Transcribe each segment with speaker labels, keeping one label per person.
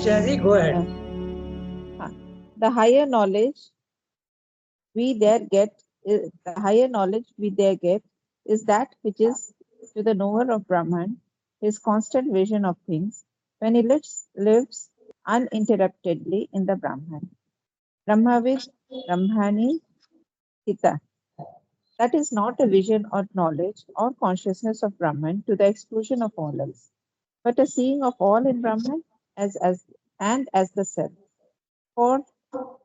Speaker 1: Janati, go ahead.
Speaker 2: The higher knowledge we there get, the higher knowledge we there get is that which is to the knower of Brahman, his constant vision of things, when he lives uninterruptedly in the Brahman. Brahmavid, Brahmani, Gita. That is not a vision or knowledge or consciousness of Brahman to the exclusion of all else, but a seeing of all in Brahman as the self. For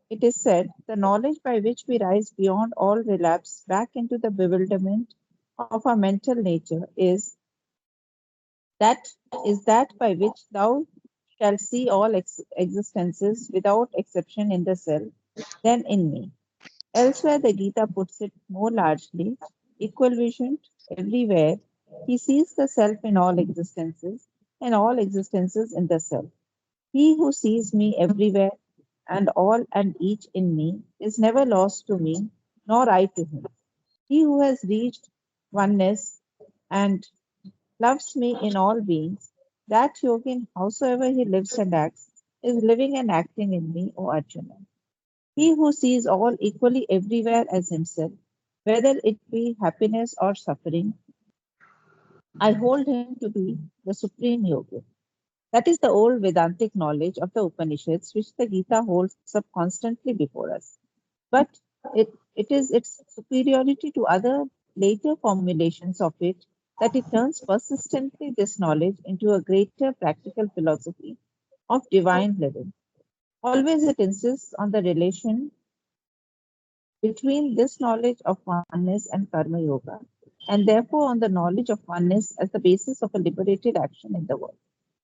Speaker 2: it is said, the knowledge by which we rise beyond all relapse back into the bewilderment of our mental nature that is that by which thou shalt see all existences without exception in the self, then in me. Elsewhere, the Gita puts it more largely, equal visioned everywhere. He sees the self in all existences, and all existences in the self. He who sees me everywhere and all and each in me is never lost to me, nor I to him. He who has reached oneness and loves me in all beings, that yogin, howsoever he lives and acts, is living and acting in me, O Arjuna. He who sees all equally everywhere as himself, whether it be happiness or suffering, I hold him to be the supreme yogi. That is the old Vedantic knowledge of the Upanishads, which the Gita holds up constantly before us. But it is its superiority to other later formulations of it that it turns persistently this knowledge into a greater practical philosophy of divine living. Always it insists on the relation between this knowledge of oneness and karma yoga, and therefore on the knowledge of oneness as the basis of a liberated action in the world.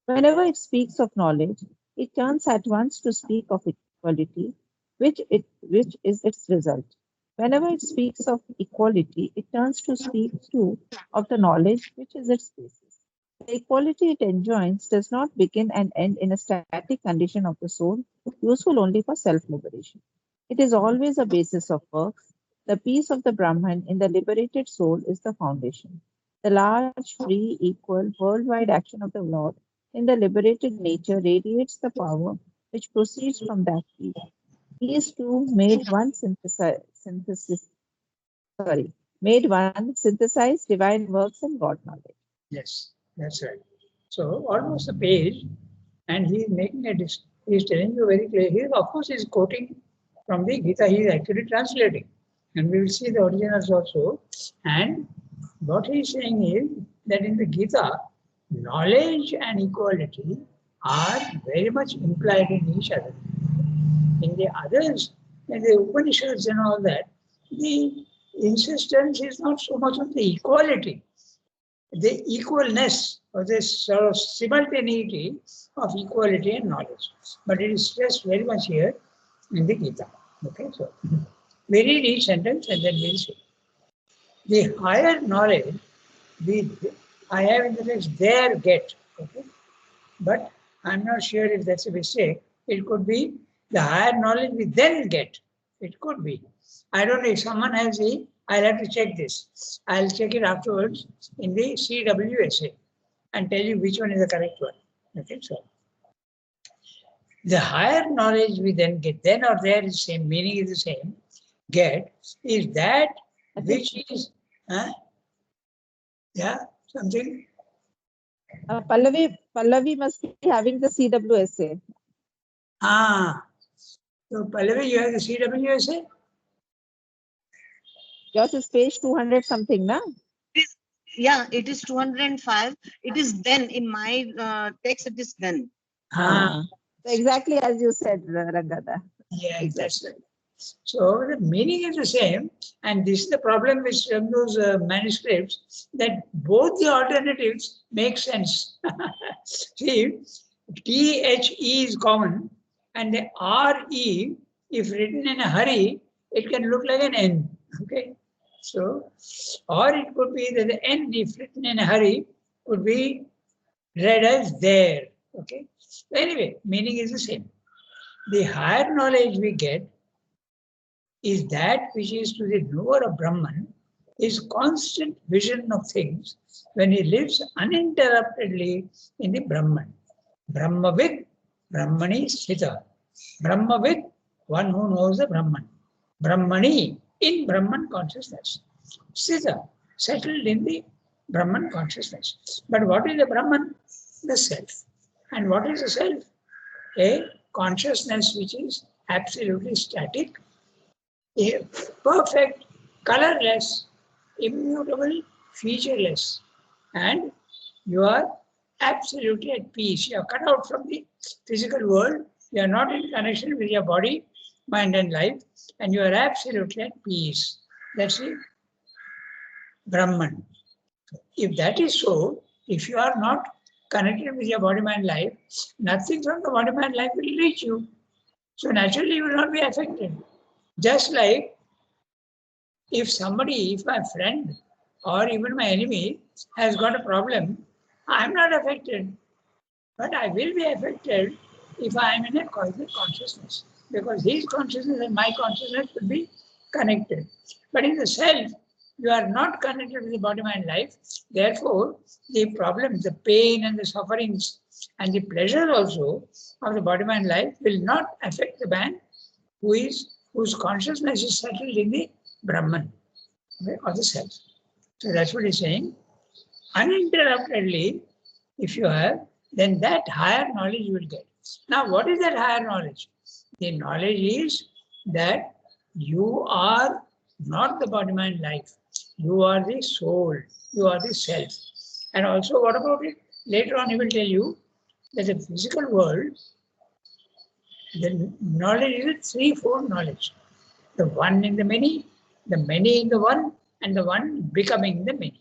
Speaker 2: Whenever it speaks of knowledge, it turns at once to speak of equality, which is its result. Whenever it speaks of equality, it turns to speak too of the knowledge which is its basis. The equality it enjoins does not begin and end in a static condition of the soul, useful only for self-liberation. It is always a basis of works. The peace of the Brahman in the liberated soul is the foundation. The large, free, equal, worldwide action of the Lord in the liberated nature radiates the power which proceeds from that peace. These two made one synthesize divine works and God knowledge.
Speaker 1: Yes, that's right. So almost a page, and he is making he is telling you very clearly. He, of course, is quoting from the Gita. He is actually translating, and we will see the originals also. And what he is saying is that in the Gita, knowledge and equality are very much implied in each other. In the others, in the Upanishads and all that, the insistence is not so much on the equality, the equalness or this sort of simultaneity of equality and knowledge. But it is stressed very much here in the Gita. Okay, so we read each sentence and then we'll see. The higher knowledge we I have in the text there get. Okay, but I'm not sure if that's a mistake. It could be the higher knowledge we then get. It could be. I don't know if someone has the, I'll have to check this. I'll check it afterwards in the CWSA and tell you which one is the correct one. Okay, so the higher knowledge we then get, then or there is the same, meaning is the same, get, is that which is, yeah, something?
Speaker 2: Pallavi must be having the CWSA.
Speaker 1: So Pallavi, you have the CWSA?
Speaker 2: Yours is page 200 something, na?
Speaker 3: Yeah, it is 205. It is then in my text. It is then.
Speaker 2: So exactly as you said, Rangada.
Speaker 1: Yeah, exactly. That's right. So the meaning is the same, and this is the problem with some of those manuscripts, that both the alternatives make sense. See, THE is common, and the RE, if written in a hurry, it can look like an N. Okay, so or it could be that the N, if written in a hurry, could be read as there. Okay, anyway, meaning is the same. The higher knowledge we get is that which is to the knower of Brahman, his constant vision of things when he lives uninterruptedly in the Brahman. Brahmavid, Brahmani Sthita. Brahmavid, one who knows the Brahman. Brahmani, in Brahman consciousness. Sthita, settled in the Brahman consciousness. But what is the Brahman? The self. And what is the self? A consciousness which is absolutely static, a perfect, colorless, immutable, featureless. And you are absolutely at peace. You are cut out from the physical world. You are not in connection with your body, mind, and life, and you are absolutely at peace. That's it. Brahman. If that is so, if you are not connected with your body, mind, life, nothing from the body, mind, life will reach you. So naturally, you will not be affected. Just like if my friend or even my enemy has got a problem, I'm not affected. But I will be affected if I am in a cosmic consciousness, because his consciousness and my consciousness will be connected. But in the self, you are not connected with the body, mind, life. Therefore, the problems, the pain and the sufferings and the pleasure also of the body, mind, life will not affect the man whose consciousness is settled in the Brahman, okay, or the self. So that's what he's saying. Uninterruptedly, if you have, then that higher knowledge you will get. Now, what is that higher knowledge? The knowledge is that you are not the body, mind, life. You are the soul. You are the self. And also, what about it? Later on, he will tell you that the physical world, the knowledge is a threefold knowledge. The one in the many in the one, and the one becoming the many.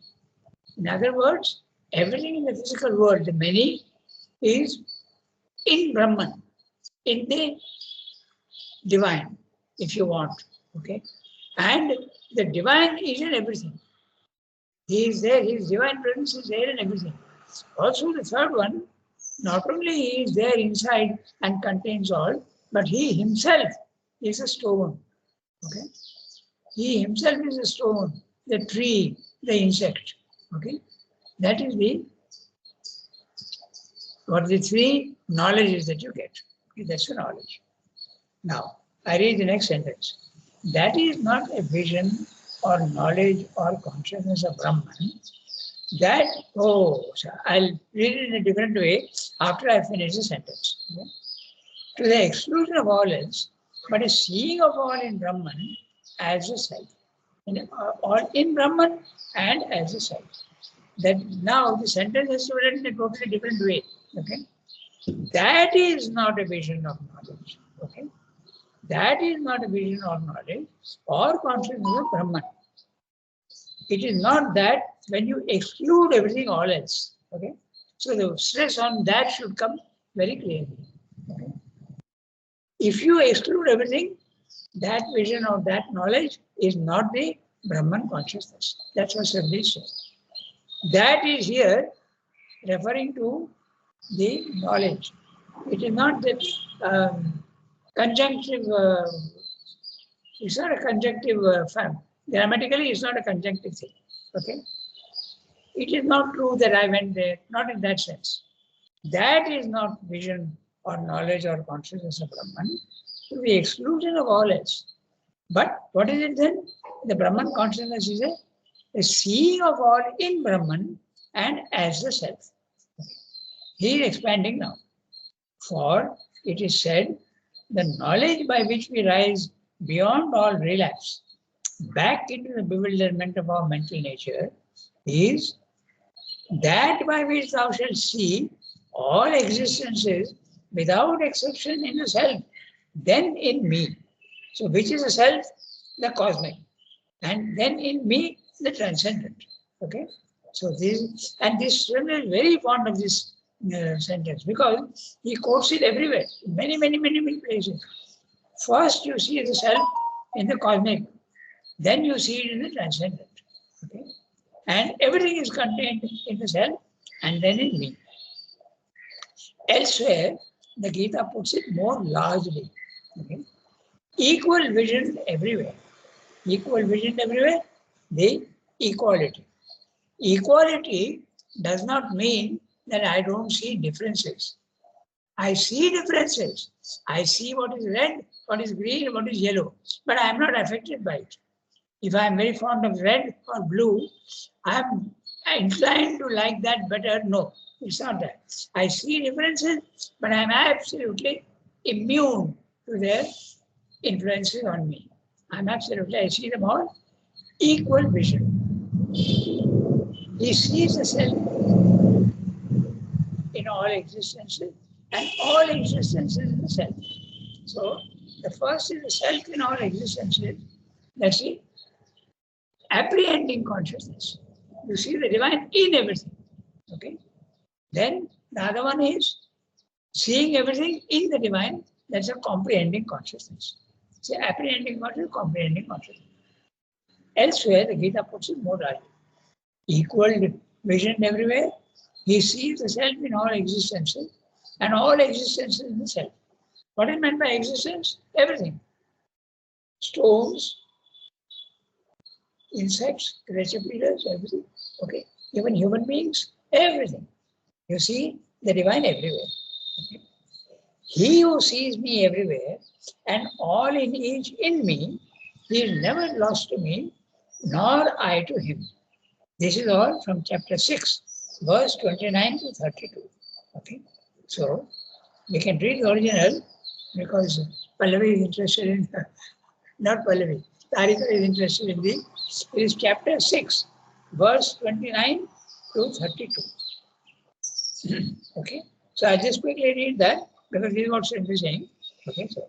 Speaker 1: In other words, everything in the physical world, the many, is in Brahman, in the divine, if you want. Okay? And the divine is in everything. He is there, his divine presence is there in everything. Also, the third one, not only he is there inside and contains all, but he himself is a stone. Okay? He himself is a stone, the tree, the insect. Okay? That is what the three knowledges that you get. Okay, that's the knowledge. Now, I read the next sentence. That is not a vision or knowledge or consciousness of Brahman. That, so I'll read it in a different way after I finish the sentence. Okay? To the exclusion of all else, but a seeing of all in Brahman as a self. All in Brahman and as a self. That now the sentence is written in a totally different way. Okay? That is not a vision of knowledge. Okay? That is not a vision or knowledge or consciousness of Brahman. It is not that when you exclude everything, all else. Okay? So the stress on that should come very clearly. Okay? If you exclude everything, that vision or that knowledge is not the Brahman consciousness. That's what Sabri says. That is here referring to the knowledge. It is not the conjunctive, it's not a conjunctive fact. Grammatically, it's not a conjunctive thing. Okay? It is not true that I went there, not in that sense. That is not vision or knowledge or consciousness of Brahman, to the exclusion of all else. But what is it then? The Brahman consciousness is a seeing of all in Brahman and as the self. He is expanding now. For it is said, the knowledge by which we rise beyond all relapse, back into the bewilderment of our mental nature, is that by which thou shalt see all existences without exception in the self, then in me. So which is the self? The cosmic. And then in me, the transcendent. Okay? So this, and this student is very fond of this sentence because he quotes it everywhere, in many, many, many, many places. First you see the self in the cosmic, then you see it in the transcendent. Okay? And everything is contained in the self and then in me. Elsewhere, the Gita puts it more largely. Okay? Equal vision everywhere. Equal vision everywhere, the equality. Equality does not mean that I don't see differences. I see differences. I see what is red, what is green, what is yellow, but I am not affected by it. If I am very fond of red or blue, I am inclined to like that better. No, it's not that. I see differences, but I am absolutely immune to their influences on me. I see them all equal vision. He sees the self in all existences and all existences in the self. So the first is the self in all existences. That's it. Apprehending consciousness. You see the divine in everything. Okay. Then the other one is seeing everything in the divine. That's a comprehending consciousness. So apprehending consciousness, comprehending consciousness. Elsewhere, the Gita puts it more rightly. Equal vision everywhere. He sees the self in all existences and all existences in the self. What is meant by existence? Everything. Stones, insects, caterpillars, everything. Okay. Even human beings, everything. You see the divine everywhere. Okay. He who sees me everywhere and all in each in me, he is never lost to me, nor I to him. This is all from chapter 6, verse 29 to 32. Okay. So we can read the original because Pallavi is interested in, not Pallavi, Tarika is interested in the, it is chapter 6, verse 29 to 32. Okay. So I'll just quickly read that because this is what Sri is saying. Okay. So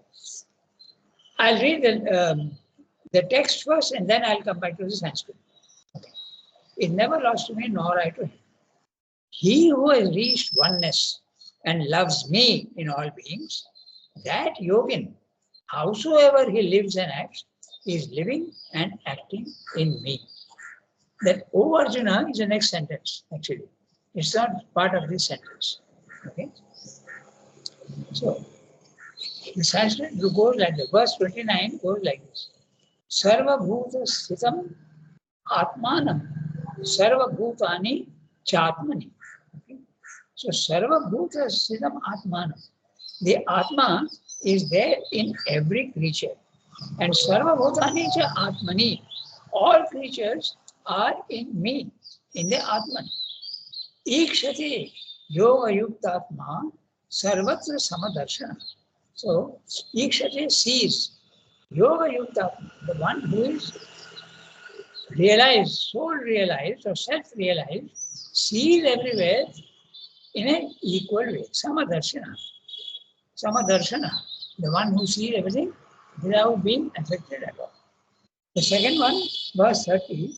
Speaker 1: I'll read the text first and then I'll come back to the Sanskrit. Okay. It never lost to me, nor I to him. He who has reached oneness and loves me in all beings, that yogin, howsoever he lives and acts, is living and acting in me. That O Arjuna is the next sentence, actually. It's not part of this sentence. Okay. So the Sanskrit goes like this. Verse 29 goes like this. Sarva bhuta sthitam atmanam sarva bhutani chatmani. Okay. So sarva bhuta sthitam atmanam. The Atma is there in every creature. And sarva bhutani cha atmani. All creatures are in me, in the Atman. Ikshati yoga yuktatma sarvatra samadarshana. So, Ikshati sees yoga yuktatma, the one who is realized, soul realized or self-realized, sees everywhere in an equal way. Samadarshana. Samadarshana, the one who sees everything without being affected at all. The second one, verse 30,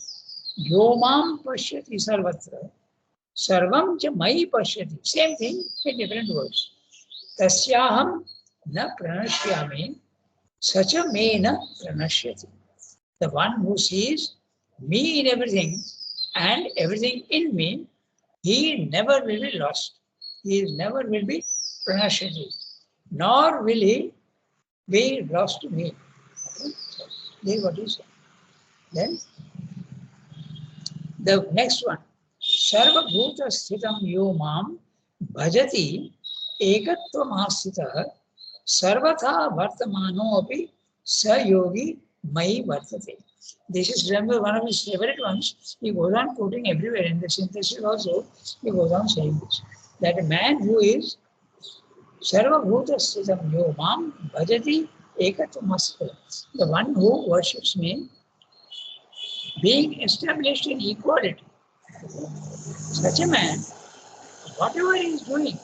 Speaker 1: Yomam pashyati sarvatra, sarvam cha mai pashyati. Same thing in different words. Tasyaham na pranashyami, sacha me na pranashyati. The one who sees me in everything and everything in me, he never will be lost. He never will be pranashyati, nor will he be lost to me. Okay? So, this is what he said. Then the next one, Sarva Bhuta Sthitam Yo Mam Bhajati Ekatvamasthitah Sarvatha Vartamano Api Sayogi Mai Vartate. This is remember one of his favorite ones. He goes on quoting everywhere in the synthesis also. He goes on saying this, that a man who is Sarva Bhuta Sthitam Yo Mam Bhajati Ekatvamasthitah, the one who worships me, being established in equality. Such a man, whatever he is doing,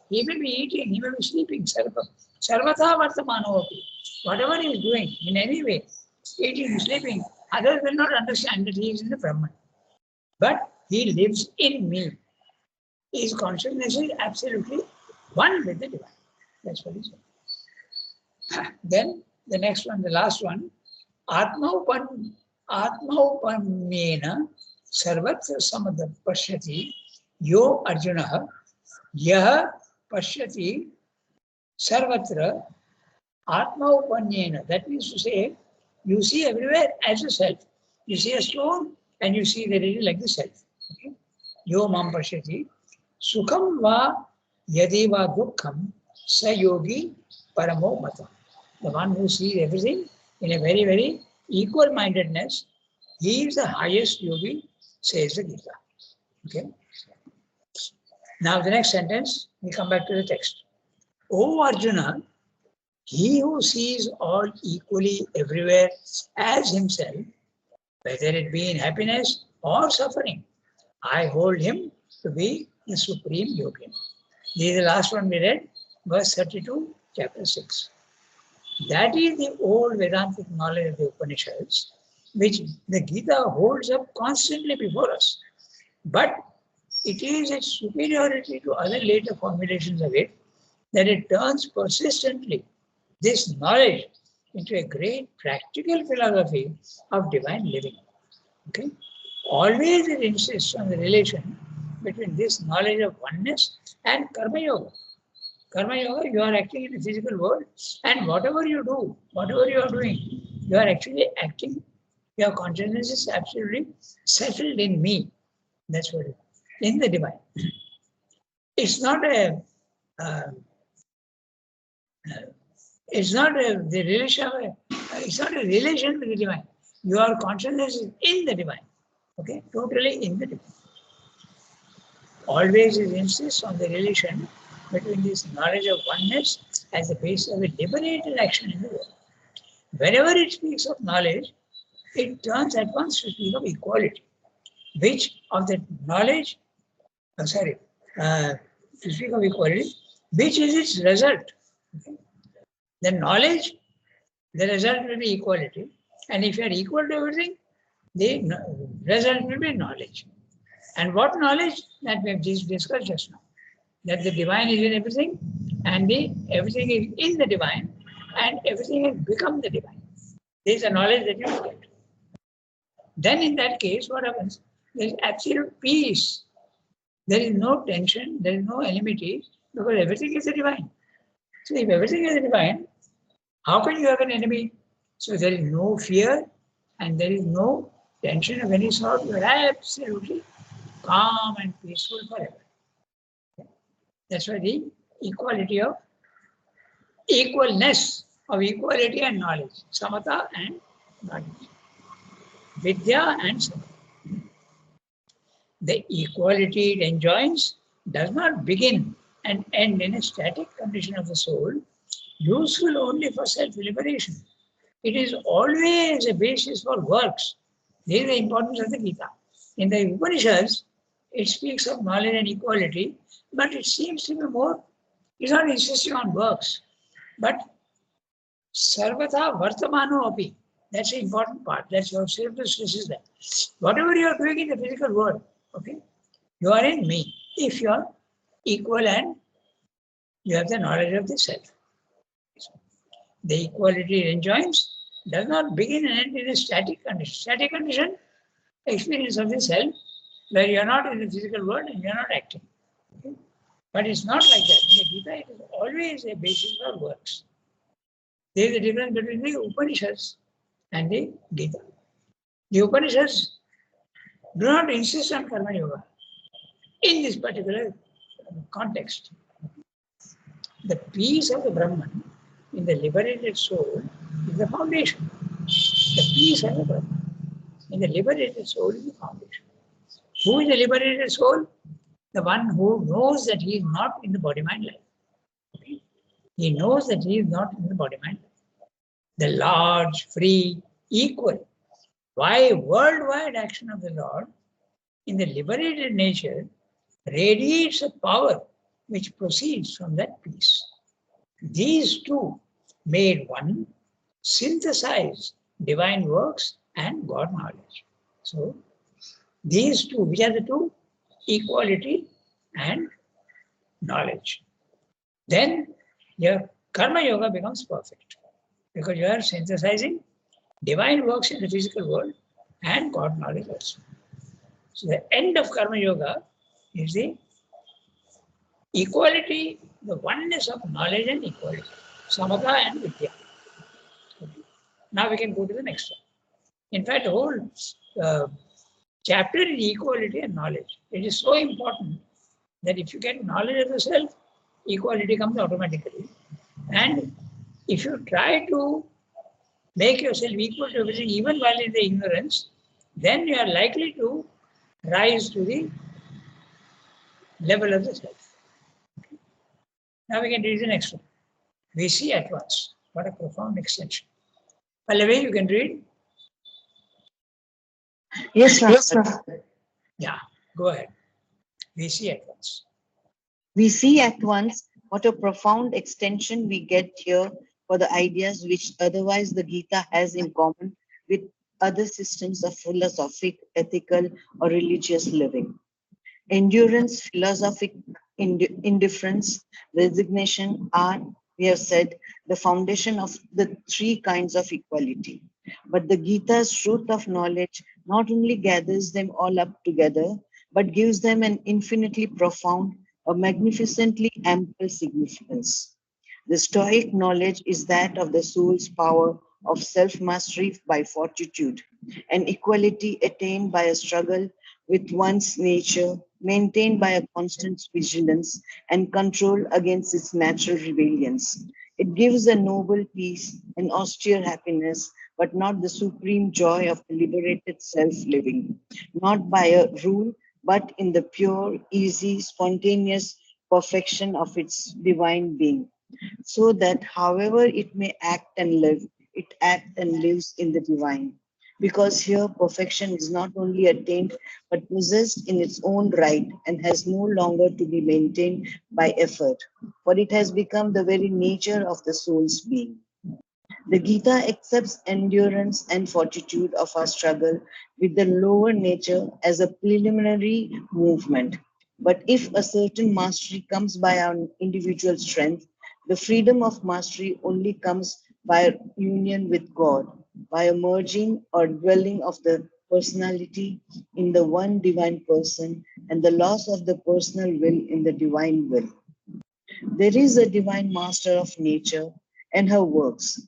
Speaker 1: he may be eating, he may be sleeping, sarvatha vartamanopi. Whatever he is doing in any way, eating, sleeping, others will not understand that he is in the Brahman. But he lives in me. His consciousness is absolutely one with the divine. That's what he said. Then the next one, the last one, Atmaupamyena sarvatra samadha pashyati yo Arjuna yah pashyati sarvatra Atmaupamyena. That means to say, you see everywhere as a self. You see a stone and you see that it is like the self. Okay? Yo mam pashyati sukham va yadi va dukkham Sayogi Paramo Mata. The one who sees everything in a very, very equal mindedness, he is the highest yogi, says the Gita. Okay. Now the next sentence, we come back to the text. O Arjuna, he who sees all equally everywhere as himself, whether it be in happiness or suffering, I hold him to be the supreme yogi. This is the last one we read, verse 32, chapter 6. That is the old Vedantic knowledge of the Upanishads, which the Gita holds up constantly before us. But it is its superiority to other later formulations of it that it turns persistently this knowledge into a great practical philosophy of divine living. Okay? Always it insists on the relation between this knowledge of oneness and Karma Yoga. Karma Yoga, you are acting in the physical world, and whatever you do, whatever you are doing, you are actually acting, your consciousness is absolutely settled in me. That's what it is, in the divine. It's not a uh, it's not the relation. It's not a relation with the divine. Your consciousness is in the divine. Okay, totally in the divine. Always it insists on the relation between this knowledge of oneness as the basis of a liberated action in the world. Whenever it speaks of knowledge, it turns at once to speak of equality, which of the knowledge, to speak of equality, which is its result. Okay? The knowledge, the result will be equality. And if you are equal to everything, the result will be knowledge. And what knowledge? That we have just discussed just now. That the divine is in everything, and everything is in the divine, and everything has become the divine. This is the knowledge that you get. Then in that case, what happens? There is absolute peace. There is no tension, there is no enmity, because everything is the divine. So if everything is the divine, how can you have an enemy? So there is no fear and there is no tension of any sort. You are absolutely calm and peaceful forever. That's why the equality of equalness of equality and knowledge, samatha and knowledge, vidya and samatha. The equality it enjoins does not begin and end in a static condition of the soul, useful only for self-liberation. It is always a basis for works. This is the importance of the Gita. In the Upanishads, it speaks of knowledge and equality, but it seems to be more, it's not insisting on works, but sarvatha vartamano api. That's the important part. That's your syllabus stresses that. Whatever you are doing in the physical world, okay, you are in me. If you are equal and you have the knowledge of the self. The equality it enjoins does not begin and end in a static condition. Static condition, experience of the self, where you are not in the physical world and you are not acting. Okay? But it's not like that. In the Gita, it is always a basis for works. There is a difference between the Upanishads and the Gita. The Upanishads do not insist on Karma Yoga in this particular context. The peace of the Brahman in the liberated soul is the foundation. The peace of the Brahman in the liberated soul is the foundation. Who is the liberated soul? The one who knows that he is not in the body-mind life. Okay? He knows that he is not in the body-mind life. The large, free, equal, worldwide action of the Lord in the liberated nature radiates a power which proceeds from that peace. These two made one, synthesize divine works and God knowledge. So these two, which are the two? Equality and knowledge. Then your karma yoga becomes perfect because you are synthesizing divine works in the physical world and God knowledge also. So the end of karma yoga is the equality, the oneness of knowledge and equality, samatha and vidya. Okay. Now we can go to the next one. In fact, the whole chapter is equality and knowledge. It is so important that if you get knowledge of yourself, equality comes automatically. And if you try to make yourself equal to everything, even while in the ignorance, then you are likely to rise to the level of the self. Now we can read the next one. We see at once. What a profound extension. Pallavi, you can read?
Speaker 3: Yes,
Speaker 4: Yes,
Speaker 3: Ram.
Speaker 4: sir.
Speaker 1: Yeah, go ahead. We see at once.
Speaker 3: We see at once what a profound extension we get here for the ideas which otherwise the Gita has in common with other systems of philosophic, ethical, or religious living. Endurance, philosophic indifference, resignation are, we have said, the foundation of the three kinds of equality. But the Gita's truth of knowledge not only gathers them all up together, but gives them an infinitely profound, a magnificently ample significance. The Stoic knowledge is that of the soul's power of self mastery by fortitude, and equality attained by a struggle with one's nature, maintained by a constant vigilance and control against its natural rebellions. It gives a noble peace and austere happiness, but not the supreme joy of the liberated self living, not by a rule, but in the pure, easy, spontaneous perfection of its divine being, so that however it may act and live, it acts and lives in the divine. Because here perfection is not only attained but possessed in its own right and has no longer to be maintained by effort, for it has become the very nature of the soul's being. The Gita accepts endurance and fortitude of our struggle with the lower nature as a preliminary movement. But if a certain mastery comes by our individual strength, the freedom of mastery only comes by union with God, by a merging or dwelling of the personality in the one divine person and the loss of the personal will in the divine will. There is a divine master of nature and her works,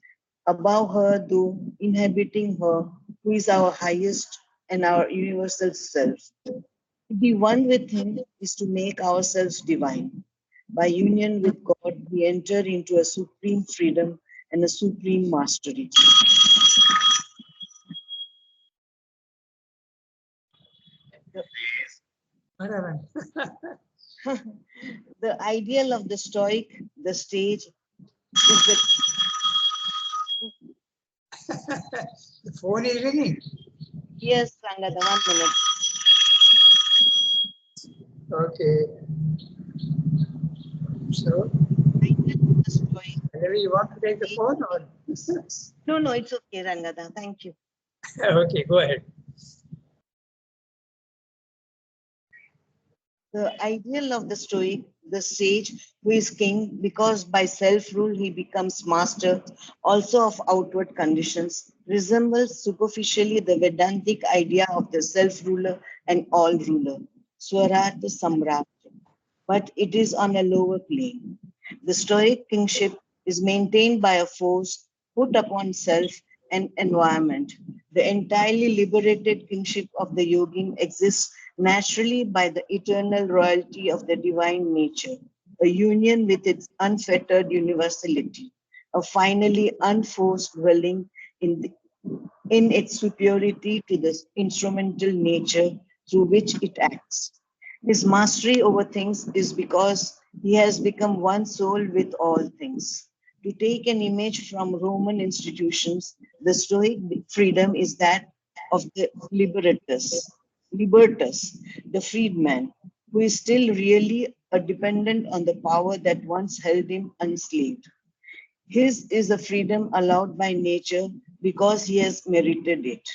Speaker 3: above her, though inhabiting her, who is our highest and our universal self. To be one with him is to make ourselves divine. By union with God, we enter into a supreme freedom and a supreme mastery. The,
Speaker 1: What happened?
Speaker 3: the ideal of the Stoic, the stage, is the
Speaker 1: The phone is ringing.
Speaker 3: yes, Rangada, 1 minute.
Speaker 1: Okay. So,
Speaker 3: Ideal of the Stoic.
Speaker 1: Pallavi, you want to take the phone or?
Speaker 3: No, no, it's okay, Rangada. Thank you.
Speaker 1: Okay, go ahead.
Speaker 3: The ideal of the Stoic, the sage who is king because by self rule he becomes master also of outward conditions, resembles superficially the Vedantic idea of the self ruler and all ruler, Swarat Samrat, but it is on a lower plane. The Stoic kingship is maintained by a force put upon self and environment. The entirely liberated kingship of the yogin exists naturally by the eternal royalty of the divine nature, a union with its unfettered universality, a finally unforced dwelling in, in its superiority to the instrumental nature through which it acts. His mastery over things is because he has become one soul with all things. To take an image from Roman institutions, the Stoic freedom is that of the libertus, the freedman, who is still really a dependent on the power that once held him enslaved. His is a freedom allowed by nature because he has merited it.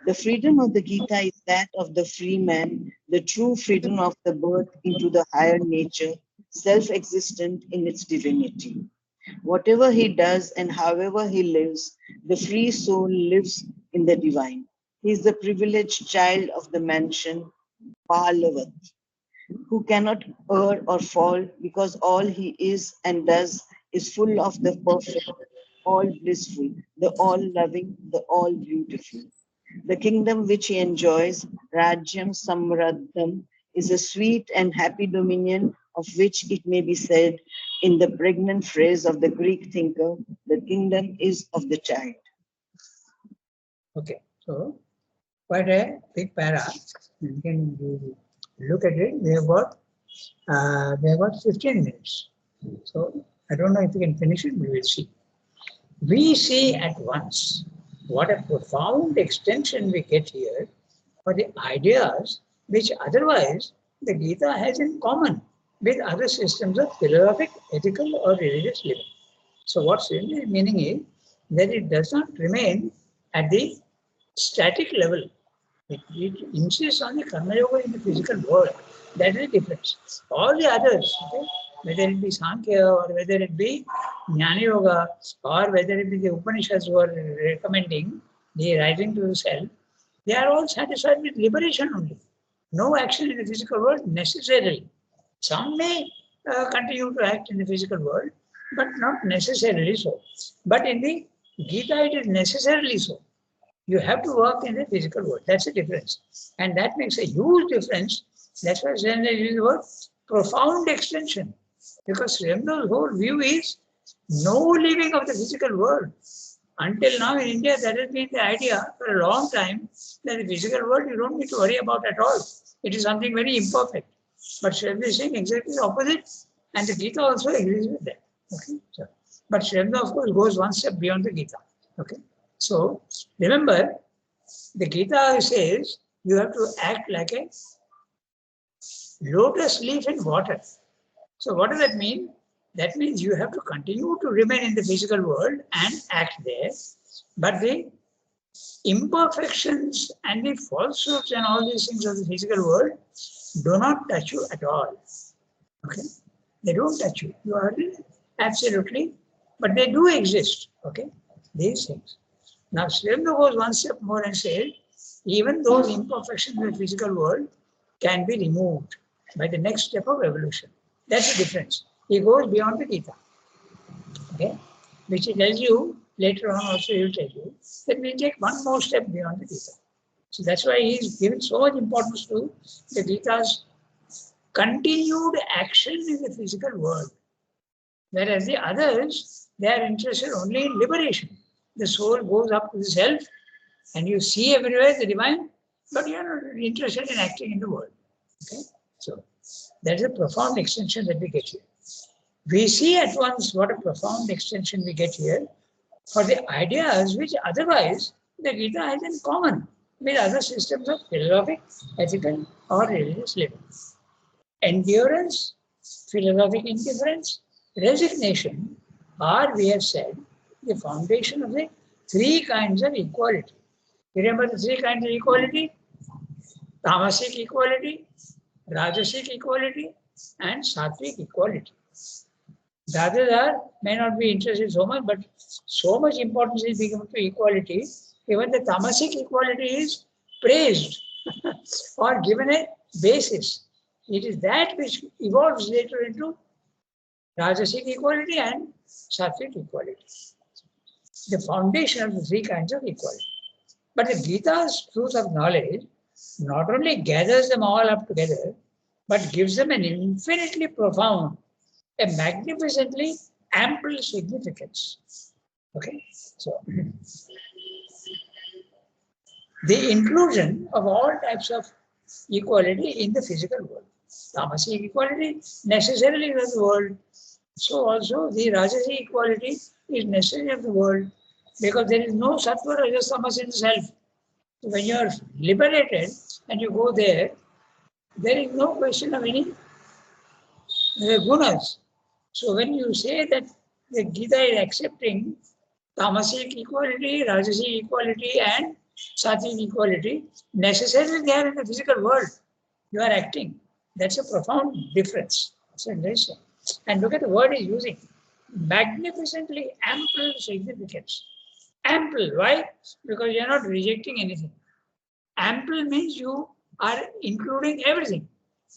Speaker 3: The freedom of the Gita is that of the free man, the true freedom of the birth into the higher nature, self existent in its divinity. Whatever he does and however he lives, the free soul lives in the divine. He is the privileged child of the mansion, Palavat, who cannot err or fall because all he is and does is full of the perfect, all blissful, the all loving, the all beautiful. The kingdom which he enjoys, Rajyam Samraddham, is a sweet and happy dominion of which it may be said in the pregnant phrase of the Greek thinker, the kingdom is of the child.
Speaker 1: Okay, so quite a big para. You can look at it. We have got 15 minutes. So I don't know if we can finish it. We will see. We see at once what a profound extension we get here for the ideas which otherwise the Gita has in common with other systems of philosophic, ethical, or religious living. So what's really meaning is that it does not remain at the static level. It insists on the karma yoga in the physical world. That is the difference. All the others, okay, whether it be Sankhya or whether it be Jnana Yoga or whether it be the Upanishads who are recommending the rising to the self, they are all satisfied with liberation only. No action in the physical world necessarily. Some may continue to act in the physical world, but not necessarily so. But in the Gita, it is necessarily so. You have to work in the physical world. That's the difference. And that makes a huge difference. That's why Sri Aurobindo uses the word profound extension. Because Sri Aurobindo whole view is no living of the physical world. Until now in India, that has been the idea for a long time that the physical world you don't need to worry about at all. It is something very imperfect. But Sri Aurobindo is saying exactly the opposite. And the Gita also agrees with that. Okay. So, but Sri Aurobindo, of course, goes one step beyond the Gita. Okay. So remember, the Gita says you have to act like a lotus leaf in water. So what does that mean? That means you have to continue to remain in the physical world and act there. But the imperfections and the falsehoods and all these things of the physical world do not touch you at all. Okay? They don't touch you. You are absolutely, but they do exist. Okay? These things. Now, Sri Aurobindo goes one step more and says, even those imperfections in the physical world can be removed by the next step of evolution. That's the difference. He goes beyond the Gita. Okay? Which he tells you, later on also he will tell you, that we take one more step beyond the Gita. So that's why he's given so much importance to the Gita's continued action in the physical world. Whereas the others, they are interested only in liberation. The soul goes up to the self and you see everywhere the divine, but you are not interested in acting in the world. Okay? So that's a profound extension that we get here. We see at once what a profound extension we get here for the ideas which otherwise the Gita has in common with other systems of philosophic, ethical, or religious living. Endurance, philosophic indifference, resignation are, we have said, the foundation of the three kinds of equality. Remember the three kinds of equality? Tamasic equality, Rajasic equality, and Sattvic equality. The others may not be interested so much, but so much importance is given to equality. Even the Tamasic equality is praised or given a basis. It is that which evolves later into Rajasic equality and Sattvic equality. The foundation of the three kinds of equality. But the Gita's truth of knowledge not only gathers them all up together, but gives them an infinitely profound, a magnificently ample significance. Okay, so the inclusion of all types of equality in the physical world. Tamasic equality necessarily in the world. So also the Rajasic equality is necessary of the world because there is no sattva rajas tamas in self. So when you are liberated and you go there is no question of any gunas. So when you say that the Gita is accepting tamasic equality, rajasic equality, and sattvic equality, necessarily they are in the physical world. You are acting. That's a profound difference. So listen. And look at the word he's using. Magnificently ample significance. Ample. Why? Because you are not rejecting anything. Ample means you are including everything.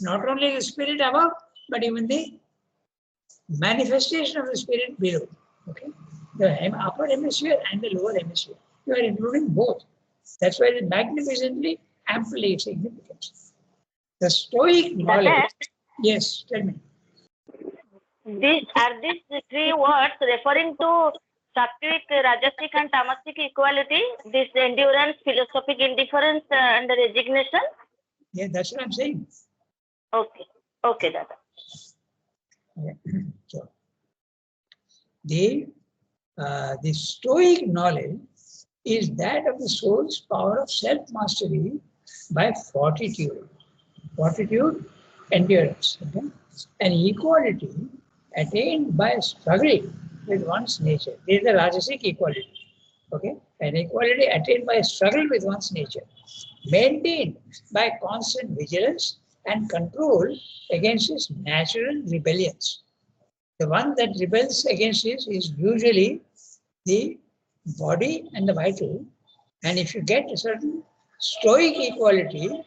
Speaker 1: Not only the spirit above, but even the manifestation of the spirit below. Okay? The upper hemisphere and the lower hemisphere. You are including both. That's why it is magnificently amply significant. The Stoic knowledge. Yes, tell me.
Speaker 4: These three words referring to Sattvic, Rajasic, and Tamasic equality? This endurance, philosophic indifference, and resignation?
Speaker 1: Yeah, that's what I'm saying.
Speaker 4: Okay. Okay, Dada.
Speaker 1: Yeah. So, the Stoic knowledge is that of the soul's power of self-mastery by fortitude. Fortitude, endurance, okay? And equality attained by struggling with one's nature. This is the Rajasic equality, okay? An equality attained by struggle with one's nature, maintained by constant vigilance and control against his natural rebellions. The one that rebels against it is usually the body and the vital. And if you get a certain stoic equality,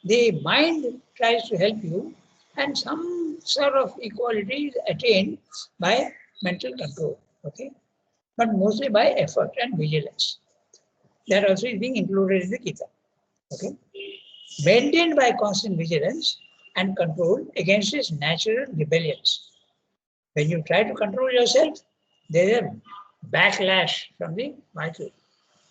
Speaker 1: the mind tries to help you, and some sort of equality is attained by mental control, okay? But mostly by effort and vigilance. That also is being included in the Gita, okay? Maintained by constant vigilance and control against its natural rebellions. When you try to control yourself, there is a backlash from the vital.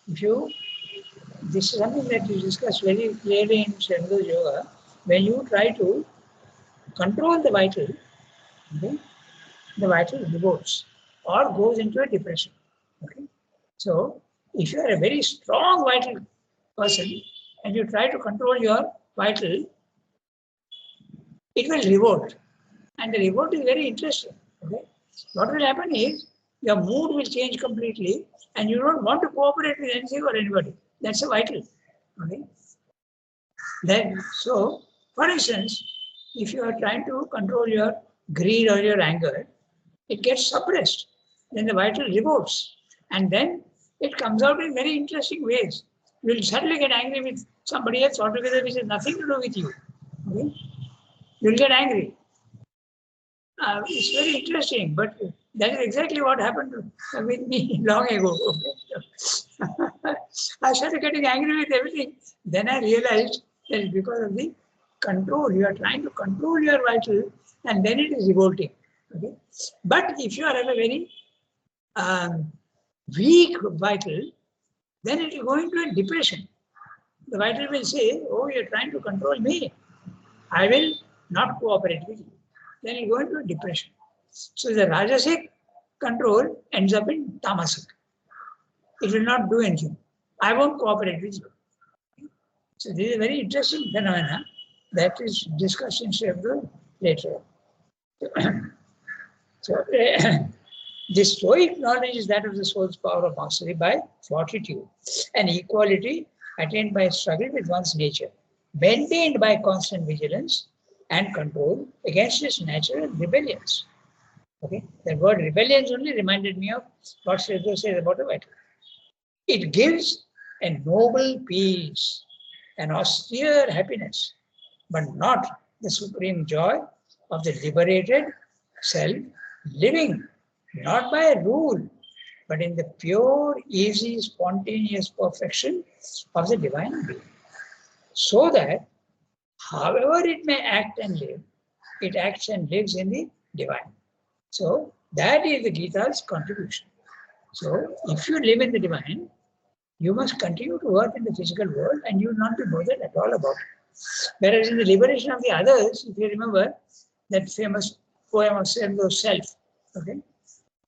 Speaker 1: This is something that you discuss very clearly in Shendo's Yoga. When you try to control the vital, okay, the vital revolts or goes into a depression. Okay? So, if you are a very strong vital person and you try to control your vital, it will revolt. And the revolt is very interesting. Okay? What will happen is your mood will change completely and you don't want to cooperate with anything or anybody. That's a vital. Okay? Then, so, for instance, if you are trying to control your greed or your anger, it gets suppressed. Then the vital revolts. And then it comes out in very interesting ways. You will suddenly get angry with somebody else altogether, which has nothing to do with you. Okay? You'll get angry. It's very interesting, but that is exactly what happened with me long ago. Okay? I started getting angry with everything. Then I realized that it's because of the control. You are trying to control your vital, and then it is revolting. Okay? But if you are a very weak vital, then it will go into a depression. The vital will say, "Oh, you're trying to control me. I will not cooperate with you." Then you go into a depression. So the Rajasic control ends up in Tamasic. It will not do anything. I won't cooperate with you. So this is a very interesting phenomena that is discussed in Shevdul later. So the Stoic knowledge is that of the soul's power of mastery by fortitude and equality attained by struggle with one's nature, maintained by constant vigilance and control against its natural rebellions. Okay, the word rebellions only reminded me of what Shredo says about the vital. It gives a noble peace, an austere happiness, but not the supreme joy of the liberated self living not by a rule, but in the pure, easy, spontaneous perfection of the divine being. So that however it may act and live, it acts and lives in the divine. So that is the Gita's contribution. So if you live in the divine, you must continue to work in the physical world and you will not be bothered at all about it. Whereas in the liberation of the others, if you remember that famous poem of Self, okay,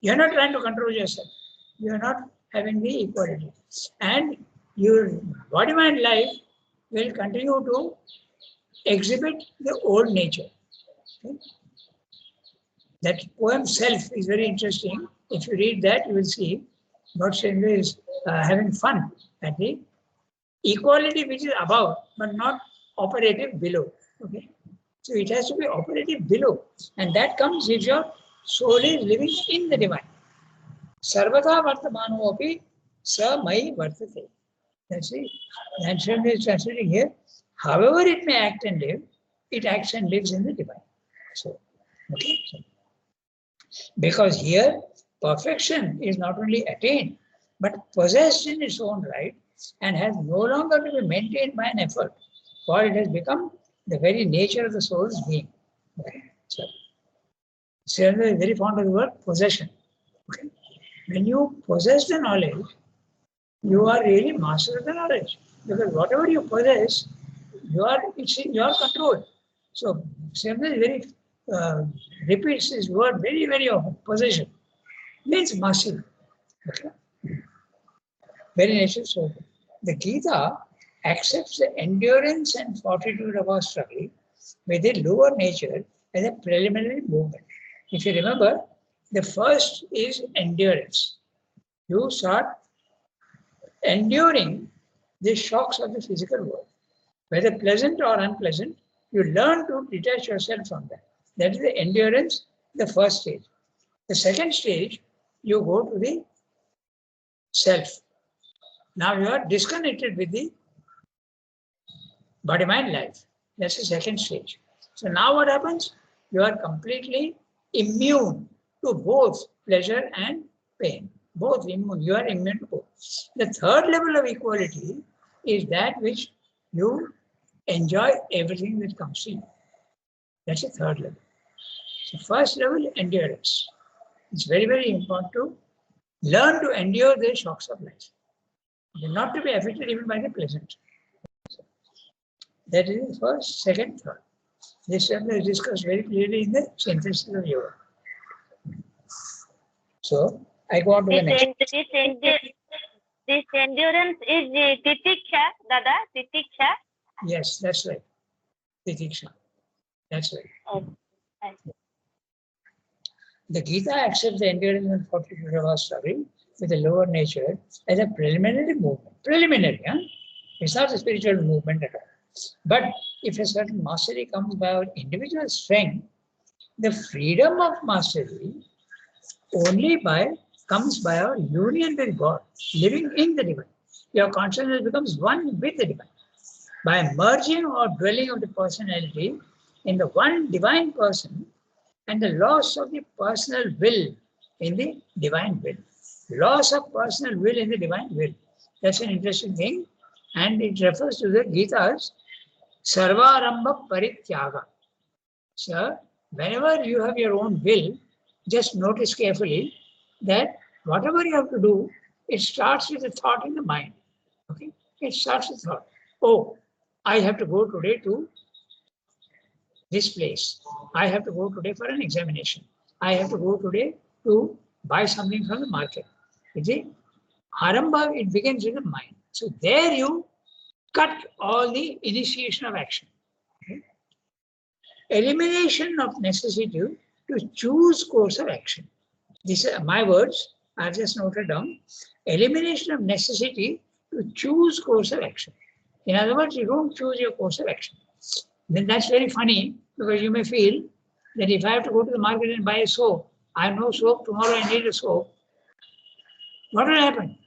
Speaker 1: you are not trying to control yourself. You are not having the equality. And your body-mind life will continue to exhibit the old nature. Okay? That poem Self is very interesting. If you read that, you will see Lord Shendra is having fun at the equality which is above, but not operative below. Okay, so it has to be operative below, and that comes if your soul is living in the divine. Sarvata vartamano api sa mai vartate. That's it. And Shendra is translating here. However it may act and live, it acts and lives in the divine. So, okay. So, because here perfection is not only attained but possessed in its own right and has no longer to be maintained by an effort, for it has become the very nature of the soul's being. Okay. So, Srinath is very fond of the word possession. Okay? When you possess the knowledge, you are really master of the knowledge. Because whatever you possess, it's in your control. So Srinath is very repeats this word very, very often. Possession means mastery. Okay? Very natural. So the Gita accepts the endurance and fortitude of our struggle with a lower nature as a preliminary movement. If you remember, the first is endurance. You start enduring the shocks of the physical world, whether pleasant or unpleasant. You learn to detach yourself from that. That is the endurance, the first stage. The second stage, you go to the self. Now you are disconnected with the body-mind life. That's the second stage. So now what happens? You are completely immune to both pleasure and pain. Both immune. You are immune to both. The third level of equality is that which you enjoy everything that comes to you. That's the third level. So first level, endurance. It's very, very important to learn to endure the shocks of life. Not to be affected even by the pleasant. That is the first, second, third. This is discussed very clearly in the synthesis of yoga. So I go on to the next.
Speaker 4: This endurance is titiksha, Dada, titiksha.
Speaker 1: Yes, that's right. Titiksha. That's right.
Speaker 4: Okay.
Speaker 1: The Gita accepts the endurance and fortitude of our struggle with a lower nature as a preliminary movement. Preliminary, huh? It's not a spiritual movement at all. But if a certain mastery comes by our individual strength, the freedom of mastery only comes by our union with God, living in the divine. Your consciousness becomes one with the divine. By merging or dwelling of the personality in the one divine person and the loss of the personal will in the divine will. Loss of personal will in the divine will. That's an interesting thing. And it refers to the Gita's Sarvarambha Parityaga. So, whenever you have your own will, just notice carefully that whatever you have to do, it starts with a thought in the mind. Okay? It starts with thought. Oh, I have to go today to this place. I have to go today for an examination. I have to go today to buy something from the market. You see, Arambha, it begins with the mind. So there you cut all the initiation of action. Okay? Elimination of necessity to choose course of action. These are my words. I just noted down. Elimination of necessity to choose course of action. In other words, you don't choose your course of action. Then that's very funny because you may feel that if I have to go to the market and buy a soap, I have no soap, tomorrow I need a soap. What will happen?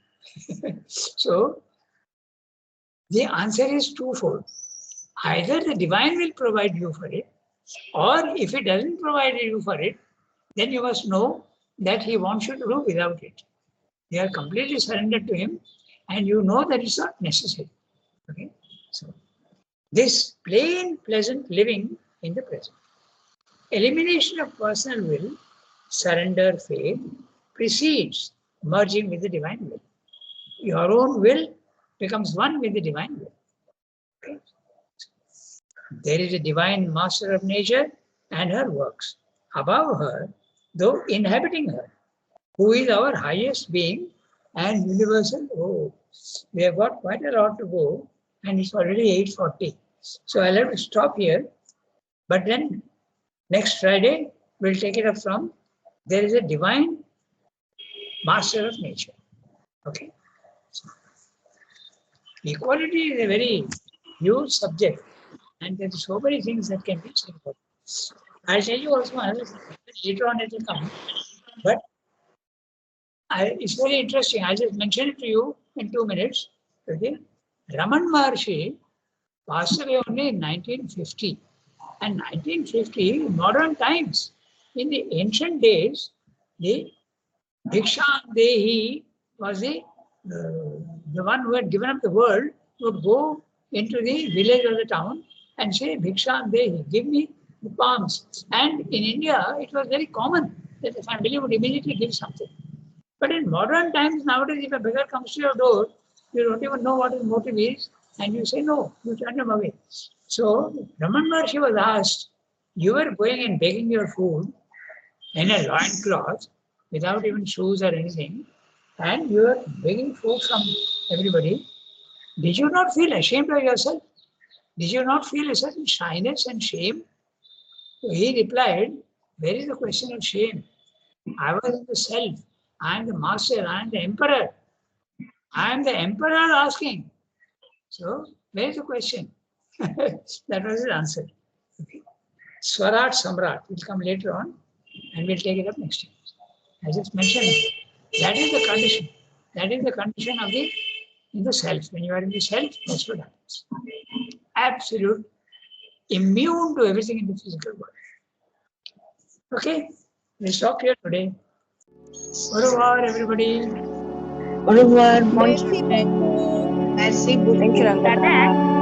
Speaker 1: So the answer is twofold. Either the divine will provide you for it, or if it doesn't provide you for it, then you must know that he wants you to do without it. You are completely surrendered to him and you know that it's not necessary. Okay? So this plain, pleasant living in the present. Elimination of personal will, surrender, faith, precedes merging with the divine will. Your own will becomes one with the divine will. Okay? There is a divine master of nature and her works. Above her, though inhabiting her, who is our highest being and universal. Oh, we have got quite a lot to go and it's already 8:40. So I'll have to stop here. But then next Friday, we'll take it up from there is a divine master of nature. Okay. So, equality is a very huge subject and there are so many things that can be said about it. I'll tell you also another thing. Later on it will come. But it's very interesting. I'll just mention it to you in 2 minutes. Okay. Raman Maharshi passed away only in 1950. And 1950, modern times. In the ancient days, the Bhikshandehi was the one who had given up the world, would go into the village or the town and say, Bhikshandehi, give me the palms. And in India, it was very common that the family would immediately give something. But in modern times, nowadays, if a beggar comes to your door, you don't even know what his motive is, and you say no, you turn him away. So, Raman Maharshi was asked, you were going and begging your food in a loincloth without even shoes or anything, and you were begging food from everybody. Did you not feel ashamed of yourself? Did you not feel a certain shyness and shame? So he replied, where is the question of shame? I was in the self. I am the master. I am the emperor. I am the emperor asking. So where is the question? That was his answer. Okay. Swarat Samrat will come later on and we'll take it up next year. I just mentioned that is the condition. That is the condition of the in the self. When you are in the self, that's what happens. Absolute immune to everything in the physical world. Okay, we'll stop here today. Au revoir, everybody.
Speaker 3: Au revoir.
Speaker 2: Merci beaucoup.
Speaker 3: Merci
Speaker 2: Thank you,
Speaker 3: beaucoup.
Speaker 2: Rangana.